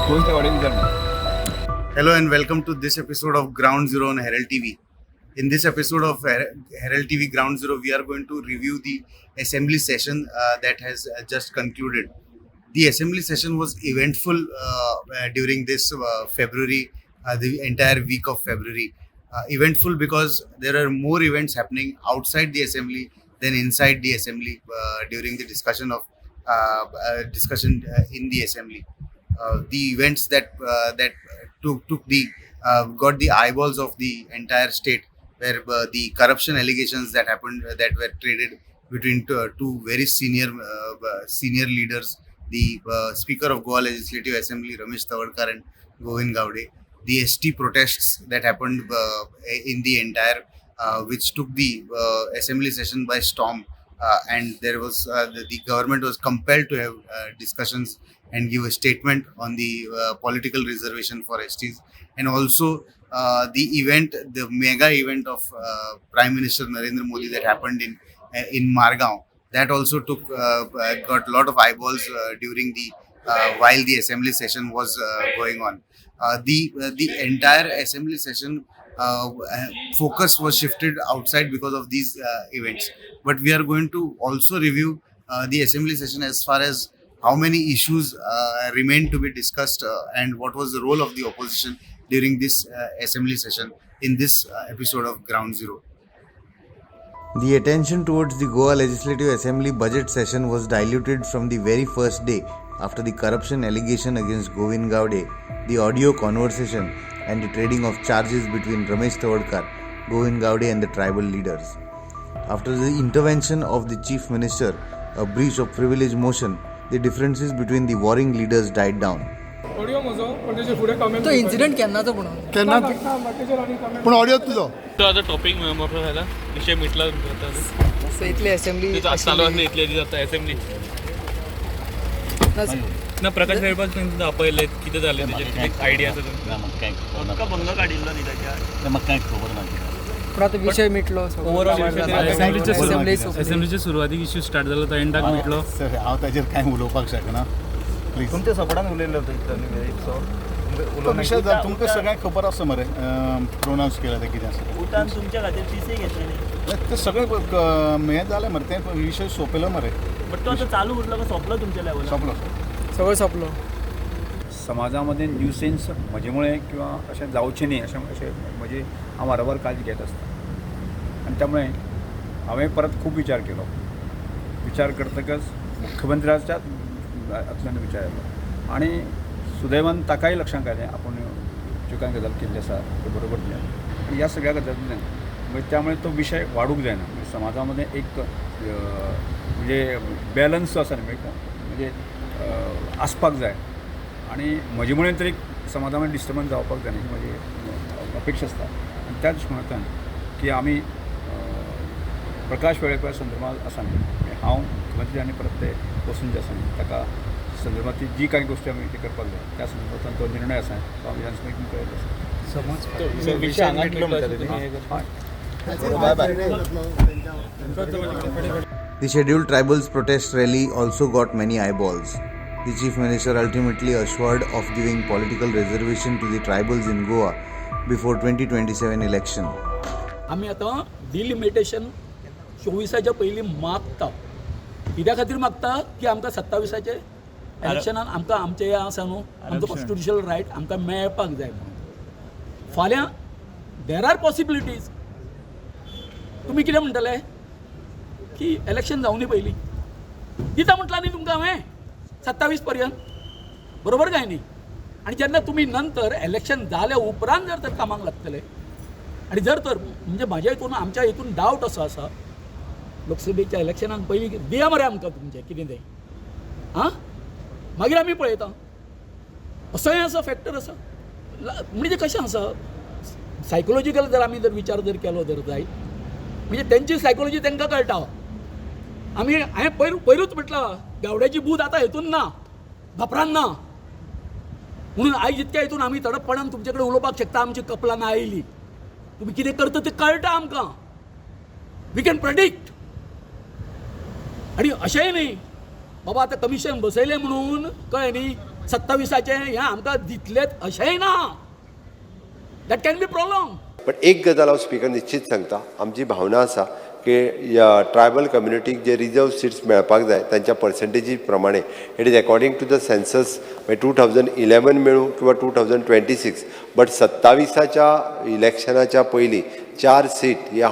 Hello and welcome to this episode of Ground Zero on Herald TV. In this episode of Herald TV Ground Zero, we are going to review the assembly session that has just concluded. The assembly session was eventful during this February, the entire week of February. Eventful because there are more events happening outside the assembly than inside the assembly during the discussion in the assembly. The events that got the eyeballs of the entire state, where the corruption allegations that happened that were traded between two very senior leaders, the Speaker of Goa Legislative Assembly Ramesh Tavadkar and Govind Gowde, the ST protests that happened in the entire which took the assembly session by storm, and there was the government was compelled to have discussions and give a statement on the political reservation for STs, and also the mega event of Prime Minister Narendra Modi that happened in Margao. That also got a lot of eyeballs during the while the assembly session was going on. The entire assembly session focus was shifted outside because of these events. But we are going to also review the assembly session as far as how many issues remain to be discussed and what was the role of the opposition during this assembly session in this episode of Ground Zero. The attention towards the Goa Legislative Assembly budget session was diluted from the very first day after the corruption allegation against Govind Gowde, the audio conversation and the trading of charges between Ramesh Tavadkar, Govind Gowde and the tribal leaders. After the intervention of the Chief Minister, a breach of privilege motion, the differences between the warring leaders died down. तो incident केन्नाचो पण audio तुझो तो आता topic मोठो झाला विषय मिटला इतली assembly चालू असले इतले दीस आता असेंब्ली ना प्रकाश वेळपास त्यांनी आपले किती झाले त्याचे एक आयडिया असा का भंग काढिल्लो न्ही त्याच्या मग काय खबर नाही पण आता विषय मिटलो ओव्हरऑल असेंब्लीचे सुरवातीक इश्यू स्टार्ट जालो तो एंडाक मिटलो हांव ताजेर कांय उलोवपाक शकना प्लीज तुमच्या सपोर्टान उलयल्लो तो विशय तुमकां सगळ्यांक खबर आसा मरे प्रोनावंस केला ते कितें आसा उठान तुमच्या खातीर फीसय घेतलेली ते सगळें हें जालें मरे तें विशय सोंपयलो मरे बट तो आतां चालू उरलो का सोंपलो तुमच्या लेवलार सोंपलो सगळं सोंपलो समाजामध्ये न्यूसेन्स म्हजेमुळे किंवा असे जावचे न्ही अशें म्हणजे हांव वारंवार काळजी घेत असता आणि त्यामुळे हांवें परत खूप विचार केलो विचार करतकच मुख्यमंत्र्याच्या हातूंतल्यान विचार येयलो आणि सुदैवान ताकाय लक्षांत आयलें आपूण ज्यो कांय गजाल केल्ली आसा त्यो बरोबर दिल्या आणि ह्या सगळ्या गजालींतल्यान म्हणजे त्यामुळे तो विषय वाडूंक जायना म्हणजे समाजामध्ये एक म्हणजे बॅलन्स जो आसा न्ही म्हणजे आसपाक जाय आणि म्हजे म्हणून तरी समाजामध्ये डिस्टर्बन्स जावपाक जाय ही म्हजी अपेक्षा आसता आनी त्या दृश्टिकोनांतल्यान की आमी प्रकाश वेळेकर संदर्भांत आसा न्ही हांव मुख्यमंत्री आनी परत ते बसून जे आसा न्ही ताका संदर्भांतली जी कांय गोश्टी आमी ते करपाक जाय त्या संदर्भांतल्यान तो निर्णय आसा तो आमी विधानसभेक कळयलो आसा विषय हांगा मिटलो The scheduled tribals protest rally also got many eyeballs. The Chief Minister ultimately assured of giving political reservation to the tribals in Goa before 2027 election. आम्ही आता डिलिमिटेशन 24च्या पयलीं मागता कित्या खातीर मागता की आमकां 27चे इलेक्शनान आमकां आमचें हें आसा न्हू आमचो कॉन्स्टिट्युशनल रायट आमकां मेळपाक जाय म्हणून फाल्यां देर आर पॉसिबिलिटीज तुमी कितें म्हणटले की इलेक्शन जावनी पयलीं दिता म्हटलां न्ही तुमकां हांवें 27 पर्यंत बरोबर काय न्ही आनी जेन्ना तुमी नंतर इलेक्शन जाल्या उपरांत जर तर कामाक लागतले आनी जर तर म्हणजे म्हाज्या हितून आमच्या हितून डावट असो आसा लोकसभेच्या इलेक्शनाक पयलीं दिया मरे आमकां तुमचें कितें तें हां मागीर आमी पळयता असोय आसा फॅक्टर आसा म्हणजे कशें आसा सायकोलॉजिकल जर आमी जर विचार जर केलो जर जायत म्हणजे तेंची सायकोलॉजी तांकां कळटा आमी हांवें पयरूच म्हटलां गावड्याची बूद आतां हेतून ना भापरान ना म्हणून आयज इतक्या हितून आमी तडपपणान तुमचे कडेन उलोवपाक शकता आमची कपलां ना आयली तुमी कितें करता तें कळटा आमकां वी कॅन प्रेडिक्ट आनी अशेंय न्ही बाबा आतां कमिशन बसयलें म्हणून कळ्ळें न्ही 27चे हे आमकां दितलेत अशेंय ना. That can be problem. पण एक गजाल हांव स्पीकर निश्चित सांगता, आमची भावना आसा की ट्रायबल कम्युनिटीक जे रिजर्व सिट्स मेळपाक जाय तांच्या पर्संटेजी प्रमाणे it is according to the census 2011 मेळूं किंवा 2026, बट 27च्या इलेक्शनाच्या पयलीं 4 सीट या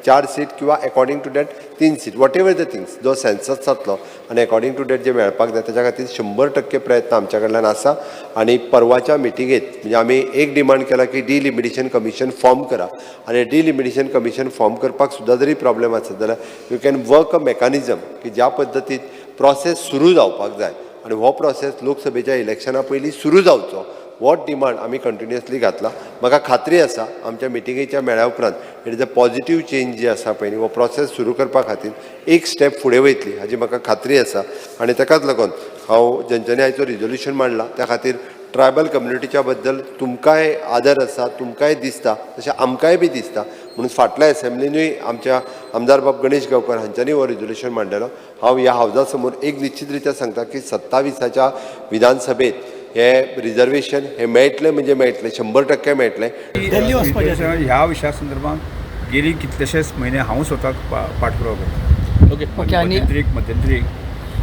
4 सीट किंवा according to that 3 seat, whatever the things जो सेन्सस जातलो आनी अकॉर्डिंग टू दॅट जे मेळपाक जाय ताच्या खातीर 100% प्रयत्न आमच्या कडल्यान आसा. आनी परवाच्या मिटिंगेंत म्हणजे आमी एक डिमांड केला की डिलिमिटेशन कमिशन फॉर्म करा, आनी डिलिमिटेशन कमिशन फॉर्म करपाक सुद्दां जरी प्रॉब्लेम आसत जाल्यार you can work a mechanism की ज्या पद्दतीन प्रोसेस सुरू जावपाक जाय आनी हो प्रोसेस लोकसभेच्या इलेक्शना पयलीं सुरू जावचो, हो डिमांड आमी कंटिन्युअसली घातला. म्हाका खात्री आसा आमच्या मिटिंगेच्या मेळ्या उपरांत it is a positive change जी आसा पळय न्ही, हो प्रोसेस सुरू करपा खातीर एक स्टेप फुडें वयतली हाजी म्हाका खात्री आसा. आनी ताकाच लागून हांव जेंच्यांनी आयचो रिजोल्युशन मांडला त्या खातीर ट्रायबल कम्युनिटीच्या बद्दल तुमकांय आदर आसा, तुमकांय दिसता तशें आमकांय बी दिसता, म्हणून फाटल्या असेंब्लीनूय आमच्या आमदार बाब गणेश गांवकर हांच्यांनी हो रिजोल्युशन मांडलेलो. हांव ह्या हावजा समोर एक निश्चित रित्या सांगता की 27च्या विधानसभेत हे रिजर्वेशन हे मेळटलें म्हणजे मेळटलें, 100% मेळटलें. ह्या विशया संदर्भात गेली कितलेशेच म्हयने हांव स्वताक पाठपुरावो करता. ओके. आणि मध्यंतरी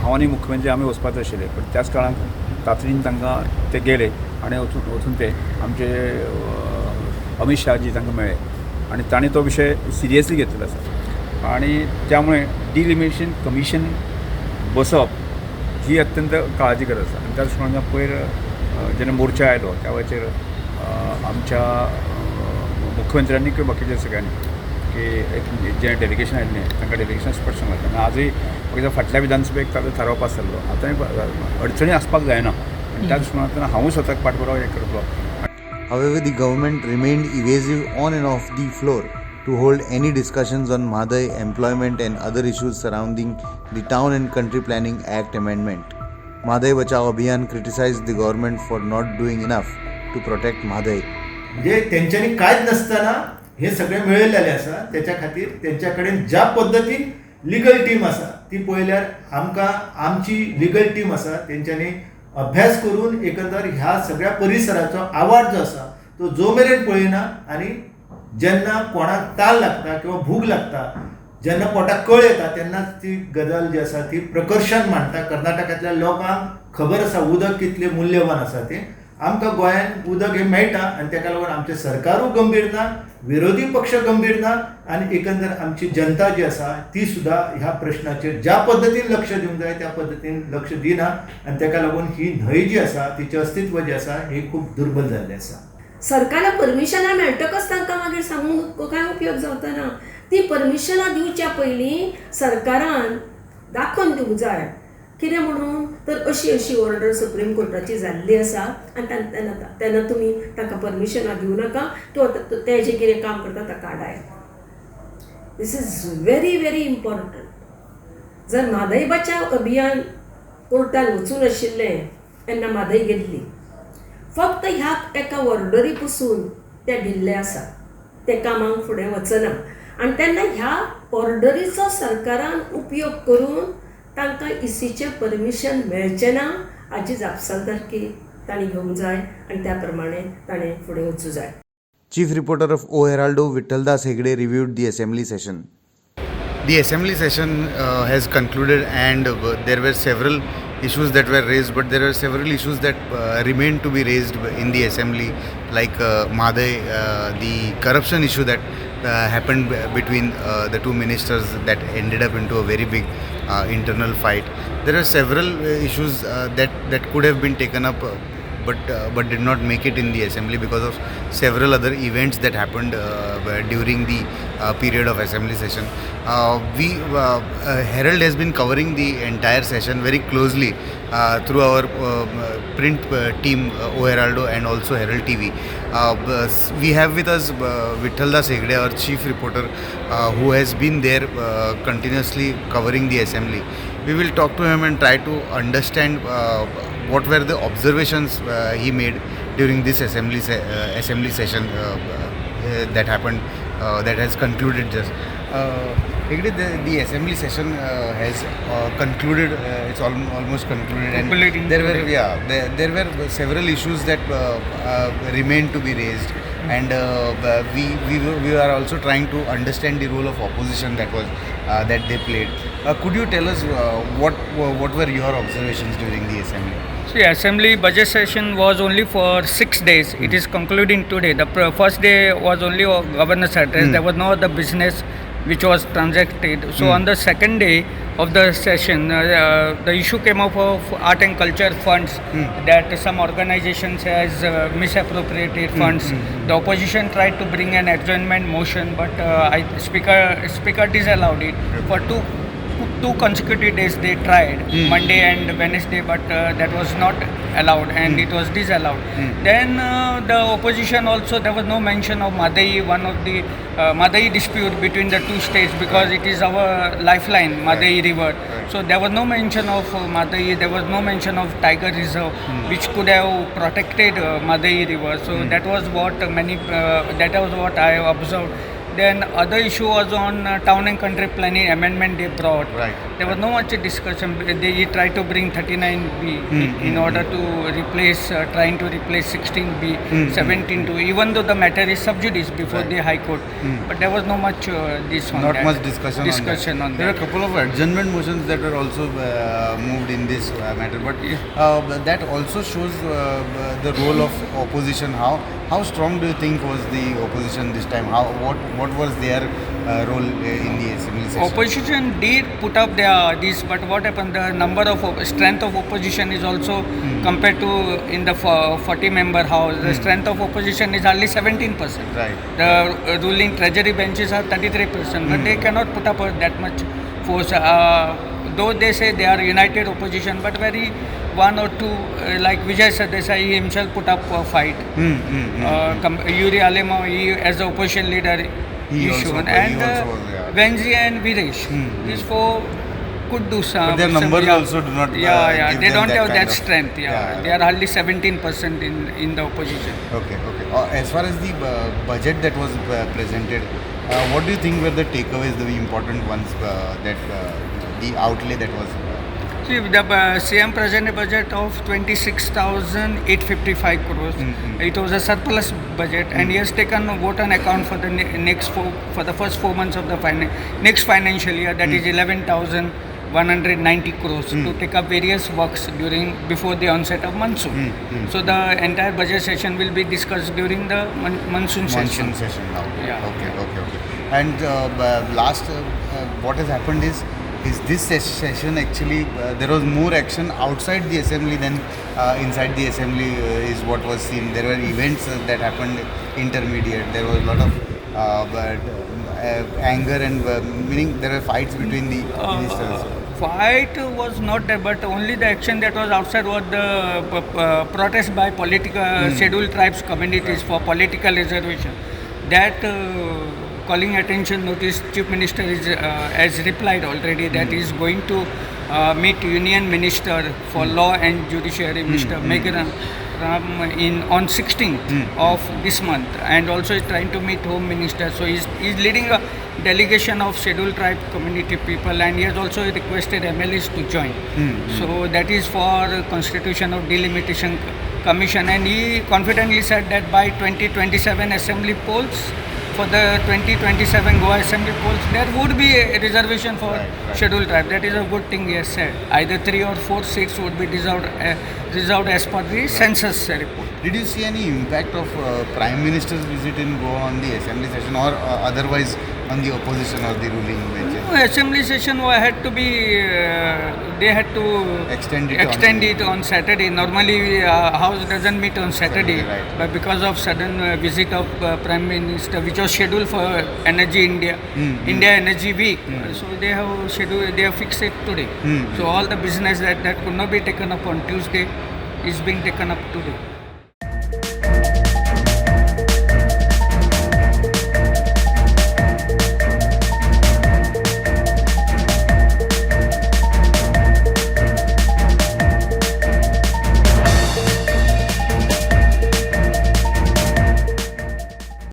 हांव आनी मुख्यमंत्री आमी वचपाचे आशिल्ले, पण त्याच काळांत तातडीन तांकां ते गेले आनी वचून ते आमचे अमित शहाजी तांकां मेळ्ळे आनी तांणी तो विशय सिरियसली घेतलेलो आसा. आनी त्यामुळे डिलिमिटेशन कमिशन बसप ही अत्यंत काळाची गरज आसा. आनी त्याच प्रमाणे पयर जेन्ना मोर्चा आयलो त्या वेळाचेर आमच्या मुख्यमंत्र्यांनी किंवा बाकीच्या सगळ्यांनी की एक जें डेलिगेशन आयिल्लें तांकां डेलिगेशन स्पश्ट सांगलें. आनी आजूय म्हाका फाटल्या विधानसभेक ताजो थारावप आसलो, आतां अडचणी आसपाक जायना. आनी त्याच प्रमाणे हांवूय स्वताक पाठपुरावो हे करतलो. However, the government remained evasive on and off the floor to hold any discussions on Madai, employment and other issues surrounding the Town and Country Planning Act amendment. Madai Bachao Abhiyan criticized the government for not doing enough to protect Madai. म्हणजे त्यांच्यानी कांयच नसताना हे सगळे मेळयलेले आसा. त्याच्या खातीर त्यांच्या कडेन ज्या पद्दतीन लिगल टीम आसा ती पळयल्यार आमकां आमची लिगल टीम आसा तेंच्यांनी अभ्यास करून एकंदर ह्या सगळ्या परिसराचो आवाज जो आसा तो जो मेरेन पळयना आनी जेन्ना कोणाक ताल लागता किंवा भूक लागता, जेन्ना पोटाक कळ येता तेन्नाच ती गजाल जी आसा ती प्रकर्शान मांडटा. कर्नाटकांतल्या लोकांक खबर आसा उदक कितलें मूल्यवान आसा तें. आमकां गोंयांत उदक हें मेळटा आनी ताका लागून आमचें सरकारूय गंभीर ना, विरोधी पक्ष गंभीर ना आनी एकंदर आमची जनता जी आसा ती सुद्धा ह्या प्रश्नाचेर ज्या पद्दतीन लक्ष दिवंक जाय त्या पद्दतीन लक्ष दिना आनी ताका लागून ही न्हंय जी आसा तिचें अस्तित्व जें आसा ही खूब दुर्बल जाल्लें आसा. सरकारां परमिशनां मेळटकच तांकां मागीर सांगून कांय उपयोग जावचो ना. ती परमिशनां दिवच्या पयलीं सरकारान दाखोवन दिवंक जाय कितें म्हणून तर अशी ऑर्डर सुप्रीम कोर्टाची जाल्ली आसा आनी तेन्ना तुमी ताका परमिशनां दिवं नाका, ते जें कितें काम करता ताका काडाय. This is very very important. जर म्हादय बचाव अभियान कोर्टान वचून आशिल्लें तेन्ना म्हादय गेल्ली, फक्त ह्या एका ऑर्डरी पसून ते भिल्ले आसा, ते कामाक फुडें वचना. आनी तेन्ना ह्या ऑर्डरीचो सरकारान उपयोग करून तांकां इसीचें परमिशन मेळचें ना हाची जापसालदारकी तांणी घेवंक जाय आनी त्या प्रमाणे ताणें फुडें वचूं जाय. Chief reporter of O Heraldo Vittaldas Hegde reviewed the assembly session. The assembly session has concluded and there were several issues that were raised, but there were several issues that remain to be raised in the assembly, like Madai, the corruption issue that happened between the two ministers that ended up into a very big internal fight. There are several issues that could have been taken up but did not make it in the assembly because of several other events that happened during the period of assembly session. Herald has been covering the entire session very closely through our print team O Heraldo and also Herald TV. We have with us Vittaldas Hegde, our chief reporter, who has been there continuously covering the assembly. We will talk to him and try to understand what were the observations he made during this assembly session that happened, that has concluded just. The assembly session has concluded. It's almost concluded, and there were several issues that remain to be raised, and we are also trying to understand the role of opposition that they played. Could you tell us what were your observations during the assembly? See, assembly budget session was only for 6 days. It is concluding today. The first day was only a governor's address. There was no other business which was transacted. So on the second day of the session, the issue came up of art and culture funds, that some organizations has misappropriated funds. The opposition tried to bring an adjournment motion, but speaker disallowed it for two consecutive days. They tried Monday and Wednesday, but that was not allowed, and it was disallowed. Then the opposition also, there was no mention of Madai, one of the Madai dispute between the two states, because it is our lifeline, Madai river. So there was no mention of Madai, there was no mention of Tiger Reserve, which could have protected Madai river. So that was what I observed. Then other issue was on town and country planning amendment they brought. There was no much discussion. They tried to bring 39B in order to replace, trying to replace 16B, 17.2, even though the matter is sub judice before the High Court. But there was no much Much discussion on that. There are a couple of adjournment motions that were also moved in this matter, but that also shows the role of opposition. How strong do you think was the opposition this time? What was their role in the assembly session? Opposition did put up this, but what happened? The number of strength of opposition is also compared to in the 40-member house. The strength of opposition is hardly 17%. The ruling treasury benches are 33%, but they cannot put up that much force. Though they say they are united opposition, but very one or two, like Vijay Sardesai himself put up a fight. Yuri Alema, as the opposition leader, he shown, and Venzi and Viresh. These four could do some. But their numbers also do not. They don't have that strength. They are hardly 17% in the opposition. Okay. As far as the budget that was presented, what do you think were the takeaways, the important ones that the outlay that was? See, the CM presented budget of 26,855 crores. It was a surplus budget, and he has taken vote on account for the first 4 months of the next financial year. That is 11,190 crores to take up various works before the onset of monsoon. So the entire budget session will be discussed during the monsoon session. Now. Okay. And last, what has happened is this session actually there was more action outside the assembly than inside the assembly is what was seen. There were events that happened intermediate. There was a lot of anger and meaning there were fights between the ministers. Fight was not there, but only the action that was outside was the protest by political scheduled tribes communities for political reservation. That calling attention notice, Chief Minister has replied already that he is going to meet Union Minister for Law and Judiciary, Mr. Megharam, on 16th of this month, and also is trying to meet Home Minister. So he's leading a delegation of scheduled tribe community people, and he has also requested MLAs to join. So that is for Constitution of Delimitation Commission, and he confidently said that by 2027 assembly polls, for the 2027 GOA assembly polls, there would be a reservation for scheduled tribe. That is a good thing he has said. Either 3 or 4 seats would be reserved as per the census report. Did you see any impact of Prime Minister's visit in Goa on the assembly session, or otherwise on the opposition or the ruling benches? No, assembly session had to be, they had to extend it on Saturday. Normally House doesn't meet on Saturday, but because of sudden visit of Prime Minister, which was scheduled for India Energy Week, so they have fixed it today. So all the business that could not be taken up on Tuesday is being taken up today.